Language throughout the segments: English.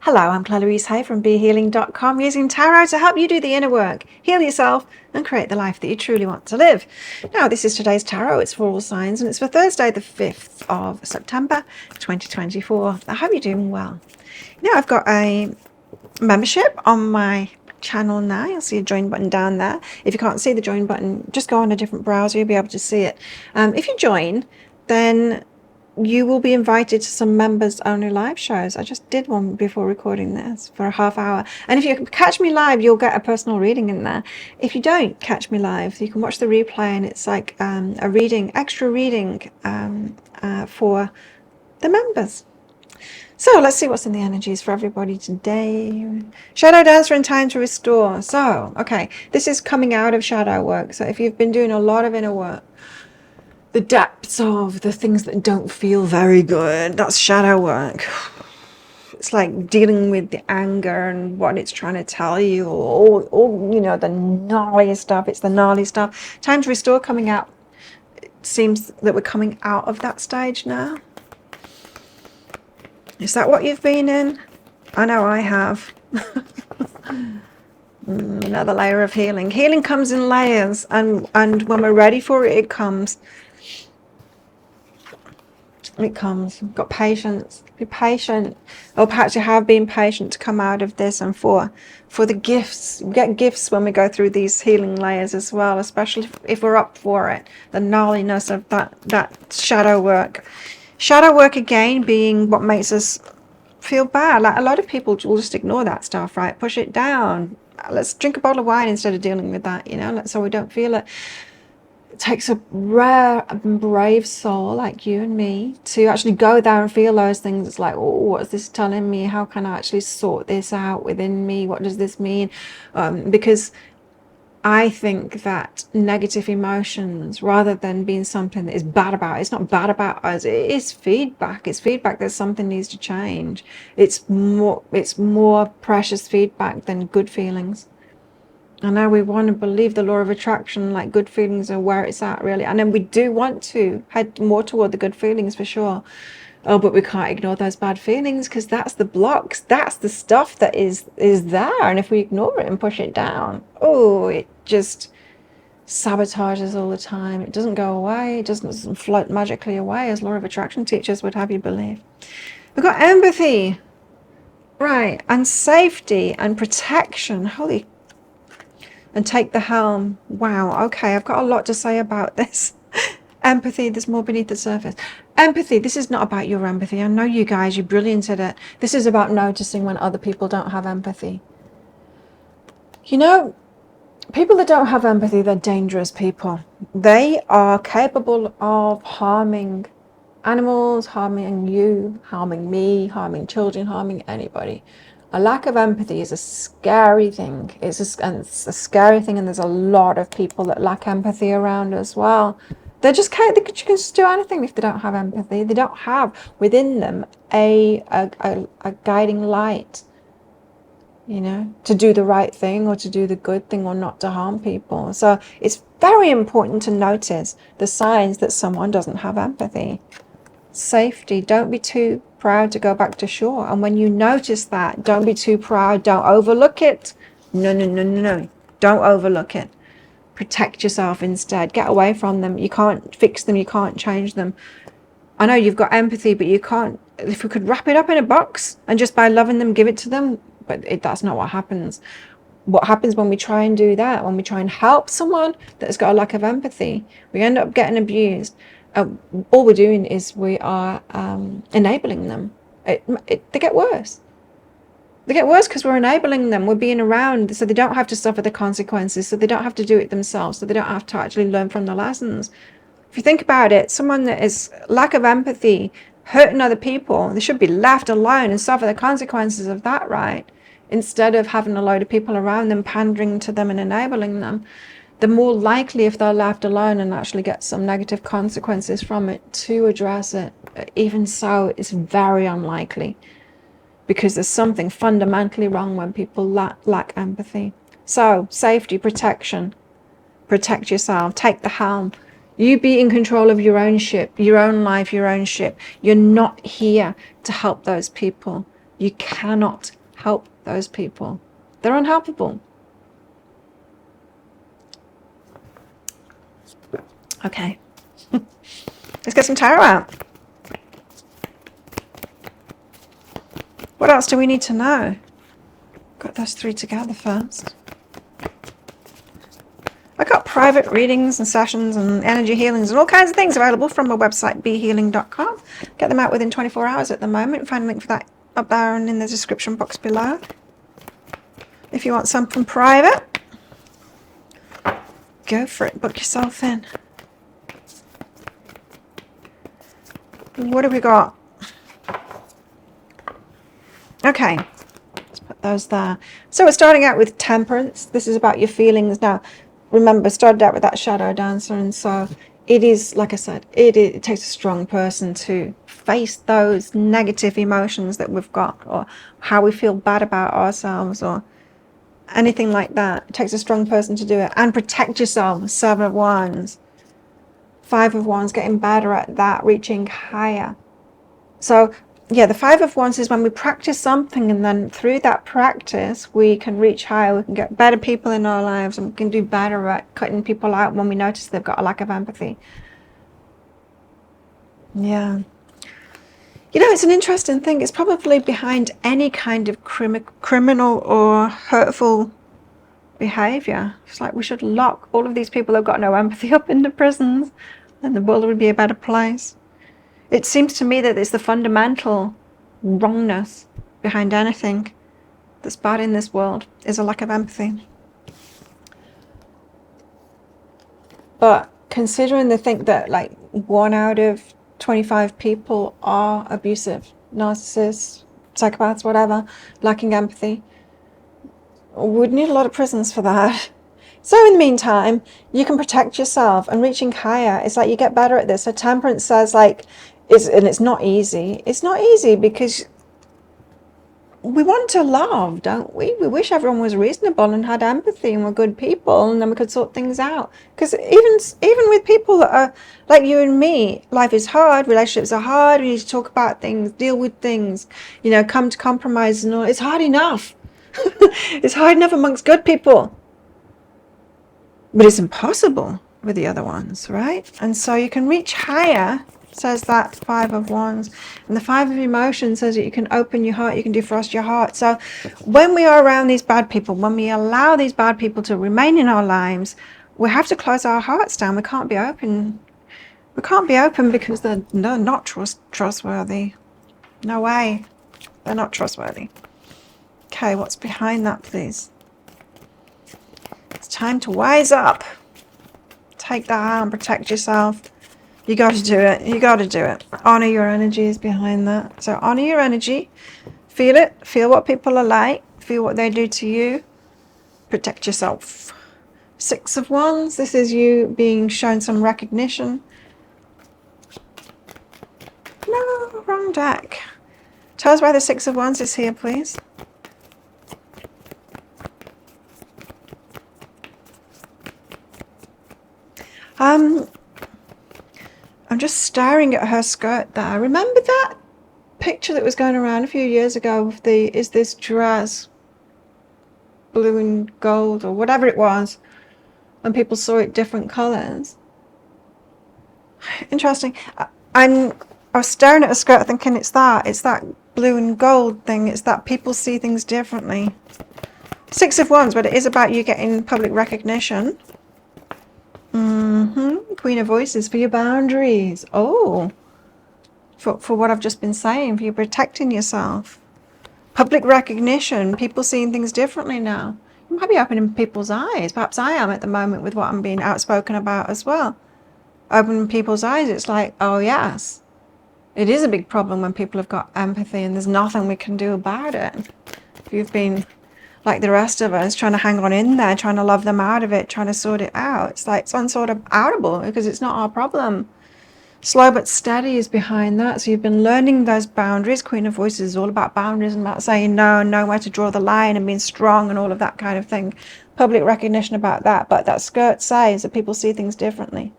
Hello, I'm Claire Louise Hay from BeHealing.com, using tarot to help you do the inner work, heal yourself, and create the life that you truly want to live. Now, this is today's tarot. It's for all signs, and it's for Thursday, the 5th of September, 2024. I hope you're doing well. Now, I've got a membership on my channel now. You'll see a join button down there. If you can't see the join button, just go on a different browser. You'll be able to see it. If you join, then you will be invited to some members only live shows. I just did one before recording this for a half hour. And if you catch me live, you'll get a personal reading in there. If you don't catch me live, you can watch the replay, and it's like a reading, extra reading for the members. So let's see what's in the energies for everybody today. Shadow dancer and time to restore. So, okay, this is coming out of shadow work. So if you've been doing a lot of inner work, the depths of the things that don't feel very good, that's shadow work. It's like dealing with the anger and what it's trying to tell you, or you know, the gnarly stuff. It's the gnarly stuff. Time to restore coming out. It seems that we're coming out of that stage now. Is that what you've been in? I know I have. Another layer of healing. Healing comes in layers, and when we're ready for it, it comes. It comes. Got patience. Be patient. Or perhaps you have been patient to come out of this, and for the gifts. We get gifts when we go through these healing layers as well, especially if we're up for it. The gnarliness of that shadow work. Shadow work again being what makes us feel bad. Like a lot of people will just ignore that stuff, right? Push it down. Let's drink a bottle of wine instead of dealing with that, you know, so we don't feel it. It takes a rare and brave soul like you and me to actually go there and feel those things. It's like, oh, what's this telling me? How can I actually sort this out within me? What does this mean? Because I think that negative emotions, rather than being something that is bad about, it's not bad about us. It is feedback. It's feedback that something needs to change. It's more precious feedback than good feelings. I know we want to believe the law of attraction, like good feelings are where it's at, really. And then we do want to head more toward the good feelings for sure. Oh, but we can't ignore those bad feelings, because that's the blocks. That's the stuff that is there. And if we ignore it and push it down, oh, it just sabotages all the time. It doesn't go away. It doesn't float magically away, as law of attraction teachers would have you believe. We've got empathy, right, and safety and protection. Holy. And take the helm. Wow, okay, I've got a lot to say about this. Empathy, there's more beneath the surface. Empathy, this is not about your empathy. I know you guys, you're brilliant at it. This is about noticing when other people don't have empathy. You know, people that don't have empathy, they're dangerous people. They are capable of harming animals, harming you, harming me, harming children, harming anybody. A lack of empathy is a scary thing. It's a scary thing, and there's a lot of people that lack empathy around as well. They can just do anything if they don't have empathy. They don't have within them a guiding light, you know, to do the right thing or to do the good thing or not to harm people. So it's very important to notice the signs that someone doesn't have empathy. Safety, don't be too proud to go back to shore. And when you notice that, don't be too proud. Don't overlook it. No. Don't overlook it. Protect yourself instead. Get away from them. You can't fix them. You can't change them. I know you've got empathy, but you can't. If we could wrap it up in a box and just by loving them, give it to them, but that's not what happens. What happens when we try and do that, when we try and help someone that's got a lack of empathy, we end up getting abused. All we're doing is we are enabling them. They get worse. They get worse because we're enabling them. We're being around so they don't have to suffer the consequences, so they don't have to do it themselves, so they don't have to actually learn from the lessons. If you think about it, someone that is lack of empathy, hurting other people, they should be left alone and suffer the consequences of that, right? Instead of having a load of people around them, pandering to them and enabling them. The more likely, if they're left alone and actually get some negative consequences from it, to address it. Even so, it's very unlikely, because there's something fundamentally wrong when people lack empathy. So, safety, protection. Protect yourself. Take the helm. You be in control of your own ship, your own life, your own ship. You're not here to help those people. You cannot help those people. They're unhelpable. Okay. Let's get some tarot out. What else do we need to know? Got those three together first. I got private readings and sessions and energy healings and all kinds of things available from my website, behealing.com. Get them out within 24 hours at the moment. Find a link for that up there and in the description box below. If you want something private, go for it. Book yourself in. What have we got? Okay, let's put those there. So we're starting out with temperance. This is about your feelings. Now, remember, started out with that shadow dancer, and so it is, like I said, it takes a strong person to face those negative emotions that we've got, or how we feel bad about ourselves, or anything like that. It takes a strong person to do it. And protect yourself. 7 of Wands. 5 of Wands, getting better at that, reaching higher. So yeah, the 5 of Wands is when we practice something, and then through that practice we can reach higher. We can get better people in our lives, and we can do better at cutting people out when we notice they've got a lack of empathy. Yeah. You know, it's an interesting thing. It's probably behind any kind of criminal or hurtful behavior. It's like we should lock all of these people who've got no empathy up into prisons, and the world would be a better place. It seems to me that it's the fundamental wrongness behind anything that's bad in this world is a lack of empathy. But considering they think that like 1 out of 25 people are abusive, narcissists, psychopaths, whatever, lacking empathy, we'd need a lot of prisons for that. So in the meantime, you can protect yourself, and reaching higher, it's like you get better at this. So temperance says like, and it's not easy. It's not easy because we want to love, don't we? We wish everyone was reasonable and had empathy and were good people, and then we could sort things out. Because even with people that are like you and me, life is hard, relationships are hard, we need to talk about things, deal with things, you know, come to compromise and all. It's hard enough. It's hard enough amongst good people. But it's impossible with the other ones, right? And so you can reach higher, says that 5 of Wands. And the 5 of Emotions says that you can open your heart, you can defrost your heart. So when we are around these bad people, when we allow these bad people to remain in our lives, we have to close our hearts down. We can't be open. We can't be open because they're not trustworthy. No way. They're not trustworthy. Okay, what's behind that, please? It's time to wise up. Take that out and protect yourself. You got to do it. You got to do it. Honor your energies behind that. So honor your energy. Feel it. Feel what people are like. Feel what they do to you. Protect yourself. 6 of Wands. This is you being shown some recognition. No, wrong deck. Tell us why the 6 of Wands is here, please. I'm just staring at her skirt there. Remember that picture that was going around a few years ago of is this dress blue and gold or whatever it was, and people saw it different colors? Interesting. I was staring at her skirt thinking it's that blue and gold thing. It's that people see things differently. 6 of Wands, but it is about you getting public recognition. Queen of Voices, for your boundaries. Oh, for what I've just been saying, for you protecting yourself. Public recognition, people seeing things differently now. You might be opening people's eyes. Perhaps I am at the moment with what I'm being outspoken about as well. Opening people's eyes, it's like, oh yes, it is a big problem when people have got empathy and there's nothing we can do about it. If you've been like the rest of us, trying to hang on in there, trying to love them out of it, trying to sort it out. It's like it's unsortable because it's not our problem. Slow but steady is behind that. So you've been learning those boundaries. Queen of Voices is all about boundaries and about saying no and knowing where to draw the line and being strong and all of that kind of thing. Public recognition about that. But that skirt says that people see things differently.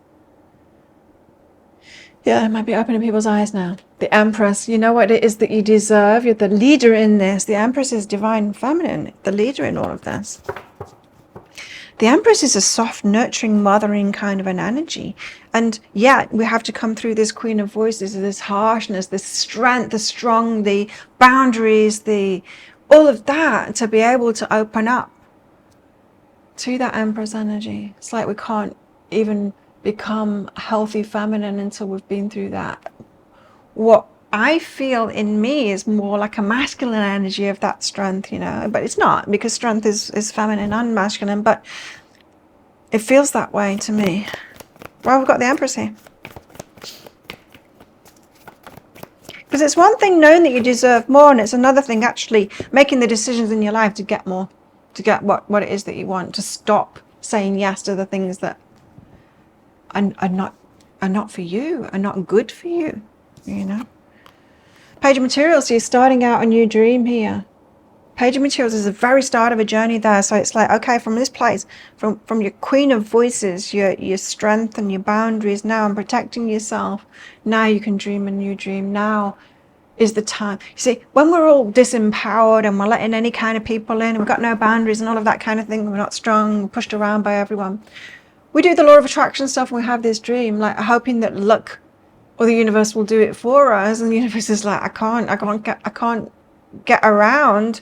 Yeah, it might be opening people's eyes now. The Empress, you know what it is that you deserve. You're the leader in this. The Empress is divine feminine, the leader in all of this. The Empress is a soft, nurturing, mothering kind of an energy. And yet we have to come through this Queen of Voices, this harshness, this strength, the strong, the boundaries, all of that to be able to open up to that Empress energy. It's like we can't even become healthy feminine until we've been through that. What I feel in me is more like a masculine energy of that strength, you know, but it's not, because strength is feminine and masculine, but it feels that way to me. Well, we've got the Empress here. Because it's one thing knowing that you deserve more, and it's another thing actually making the decisions in your life to get more, to get what it is that you want, to stop saying yes to the things that are not for you, are not good for you, you know. Page of Materials, so you're starting out a new dream here. Page of Materials is the very start of a journey there. So it's like, okay, from this place, from your Queen of Voices, your strength and your boundaries now, and protecting yourself, now you can dream a new dream. Now is the time. You see, when we're all disempowered and we're letting any kind of people in, and we've got no boundaries and all of that kind of thing, we're not strong, we're pushed around by everyone. We do the law of attraction stuff and we have this dream, like hoping that luck or the universe will do it for us, and the universe is like, I can't get around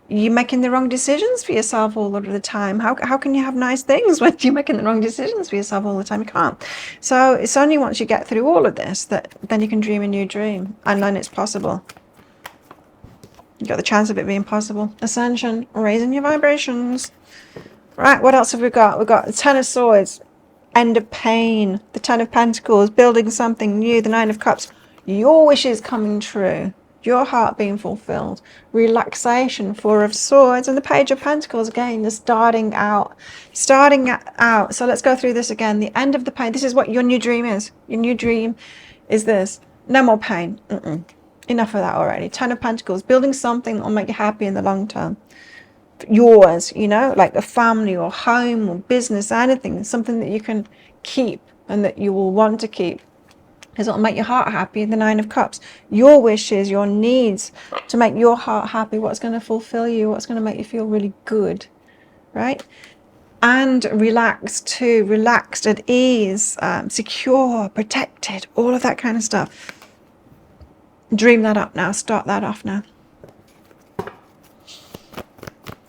you making the wrong decisions for yourself all of the time. How can you have nice things when you're making the wrong decisions for yourself all the time? You can't. So it's only once you get through all of this that then you can dream a new dream, and then it's possible. You've got the chance of it being possible. Ascension, raising your vibrations. Right, what else have we got? We've got the Ten of Swords, end of pain, the Ten of Pentacles, building something new, the Nine of Cups, your wishes coming true, your heart being fulfilled, relaxation, Four of Swords, and the Page of Pentacles again, the starting out. So let's go through this again. The end of the pain. This is what your new dream is. Your new dream is this. No more pain. Enough of that already. Ten of Pentacles, building something that will make you happy in the long term. Yours, you know, like a family or home or business, anything, something that you can keep and that you will want to keep, because it'll make your heart happy. The Nine of Cups, your wishes, your needs to make your heart happy, what's going to fulfill you, what's going to make you feel really good, right? And relaxed too, relaxed, at ease, secure, protected, all of that kind of stuff. Dream that up now, start that off now.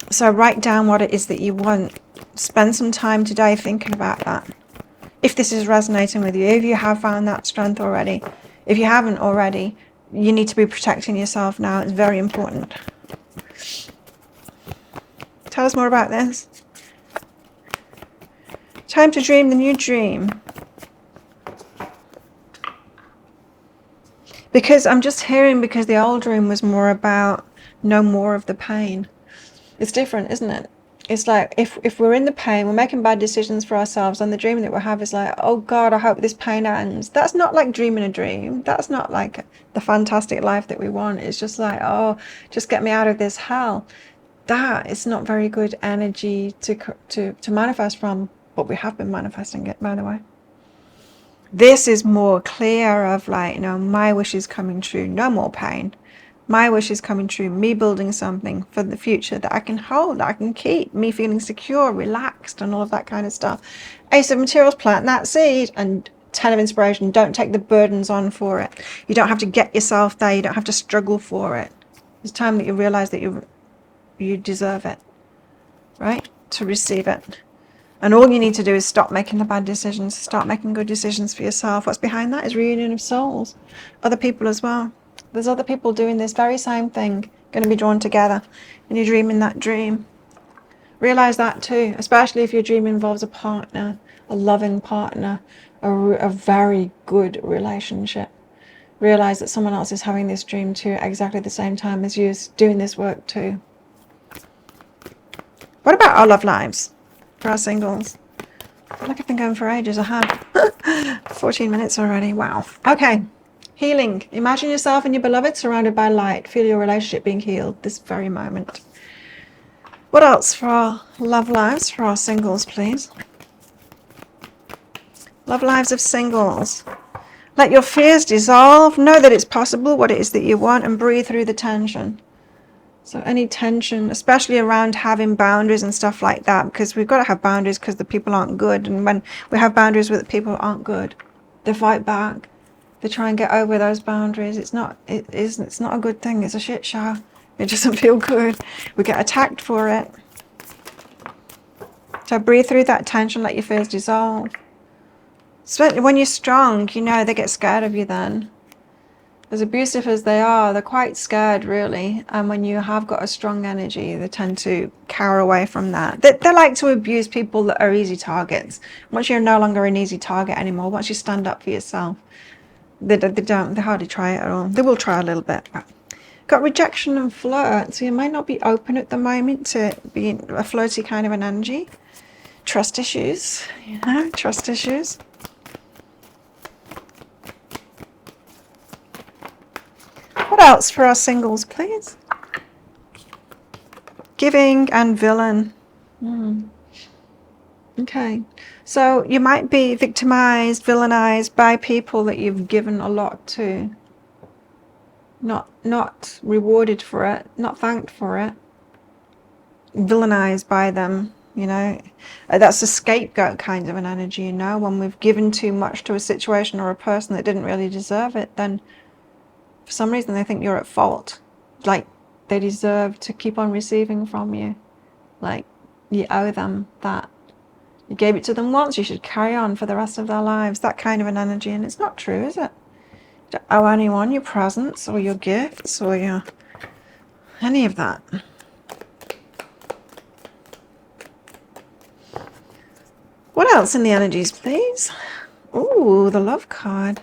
So write down what it is that you want. Spend some time today thinking about that. If this is resonating with you, if you have found that strength already. If you haven't already, you need to be protecting yourself now. It's very important. Tell us more about this. Time to dream the new dream. Because I'm just hearing, because the old dream was more about no more of the pain. It's different, isn't it? It's like if we're in the pain, we're making bad decisions for ourselves, and the dream that we have is like, oh God, I hope this pain ends. That's not like dreaming a dream. That's not like the fantastic life that we want. It's just like, oh, just get me out of this hell. That is not very good energy to manifest from, but we have been manifesting it, by the way. This is more clear of like, you know, my wish is coming true, no more pain. My wish is coming true, me building something for the future that I can hold, that I can keep, me feeling secure, relaxed, and all of that kind of stuff. Ace of Materials, plant that seed, and Ten of Inspiration, don't take the burdens on for it. You don't have to get yourself there, you don't have to struggle for it. It's time that you realize that you deserve it, right? To receive it. And all you need to do is stop making the bad decisions, start making good decisions for yourself. What's behind that is reunion of souls, other people as well. There's other people doing this very same thing, going to be drawn together, and you're dreaming that dream. Realize that too, especially if your dream involves a partner, a loving partner, a very good relationship. Realize that someone else is having this dream too at exactly the same time as you, doing this work too. What about our love lives for our singles? I feel like I've been going for ages. I have. 14 minutes already. Wow. Okay. Healing. Imagine yourself and your beloved surrounded by light. Feel your relationship being healed this very moment. What else for our love lives, for our singles, please? Love lives of singles. Let your fears dissolve. Know that it's possible, what it is that you want, and breathe through the tension. So any tension, especially around having boundaries and stuff like that, because we've got to have boundaries because the people aren't good. And when we have boundaries with the people who aren't good, they fight back. They try and get over those boundaries. It's not a good thing. It's a shit show. It doesn't feel good. We get attacked for it. So breathe through that tension, let your fears dissolve. Especially when you're strong, you know, they get scared of you then. As abusive as they are, they're quite scared, really. And when you have got a strong energy, they tend to cower away from that. They like to abuse people that are easy targets. Once you're no longer an easy target anymore, once you stand up for yourself, they hardly try it at all. They will try a little bit. But got rejection and flirt, so you might not be open at the moment to being a flirty kind of an energy. Trust issues, you know, trust issues. What else for our singles, please? Giving and villain. Okay. So you might be victimized, villainized by people that you've given a lot to. Not rewarded for it, not thanked for it. Villainized by them, you know. That's a scapegoat kind of an energy, you know. When we've given too much to a situation or a person that didn't really deserve it, then for some reason they think you're at fault. Like they deserve to keep on receiving from you. Like you owe them that. You gave it to them once, you should carry on for the rest of their lives. That kind of an energy. And it's not true, is it? You don't owe anyone your presents or your gifts or your any of that. What else in the energies, please? Ooh, the love card.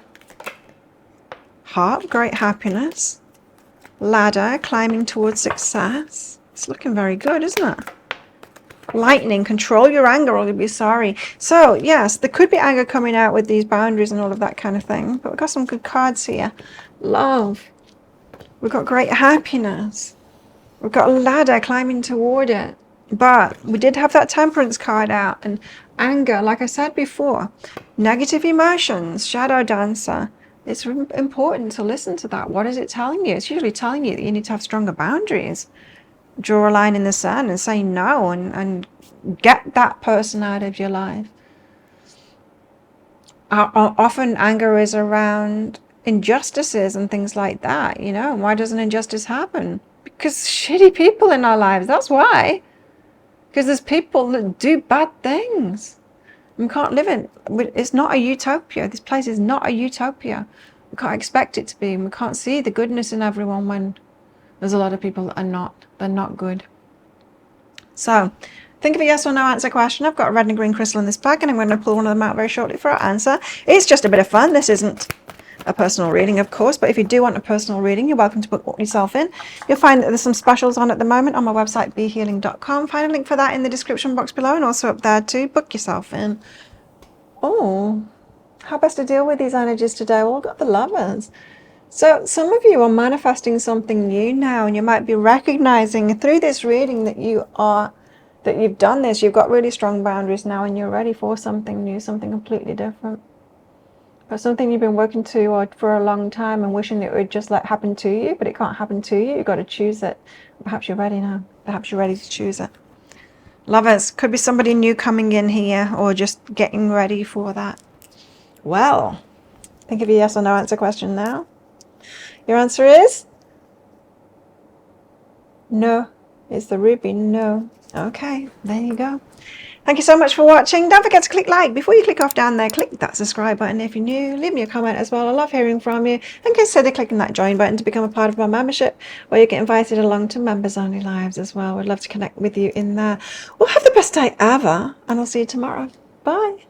Heart, great happiness. Ladder, climbing towards success. It's looking very good, isn't it? Lightning, control your anger or you'll be sorry. So, yes, there could be anger coming out with these boundaries and all of that kind of thing. But we've got some good cards here. Love. We've got great happiness. We've got a ladder climbing toward it. But we did have that temperance card out. And anger, like I said before, negative emotions, shadow dancer. It's important to listen to that. What is it telling you? It's usually telling you that you need to have stronger boundaries. Draw a line in the sand and say no and get that person out of your life. Often anger is around injustices and things like that, you know. Why doesn't injustice happen? Because shitty people in our lives, that's why. Because there's people that do bad things. We can't live in, it's not a utopia. This place is not a utopia. We can't expect it to be. We can't see the goodness in everyone when there's a lot of people that are not. They're not good. So, think of a yes or no answer question. I've got a red and green crystal in this bag and I'm going to pull one of them out very shortly for our answer. It's just a bit of fun. This isn't a personal reading, of course, but if you do want a personal reading, you're welcome to book yourself in. You'll find that there's some specials on at the moment on my website, behealing.com. Find a link for that in the description box below and also up there too. Book yourself in. Oh, how best to deal with these energies today? Well, we've got the Lovers. So some of you are manifesting something new now, and you might be recognizing through this reading that you've done this. You've got really strong boundaries now, and you're ready for something new, something completely different. Or something you've been working to or for a long time and wishing it would just happen to you, but it can't happen to you. You've got to choose it. Perhaps you're ready now. Perhaps you're ready to choose it. Lovers, could be somebody new coming in here or just getting ready for that. Well, think of a yes or no answer question now. Your answer is no. It's the ruby, no. Okay, there you go. Thank you so much for watching. Don't forget to click like. Before you click off down there, click that subscribe button if you're new. Leave me a comment as well. I love hearing from you. And consider clicking that join button to become a part of my membership, where you get invited along to members only lives as well. We'd love to connect with you in there. Well, have the best day ever, and I'll see you tomorrow. Bye.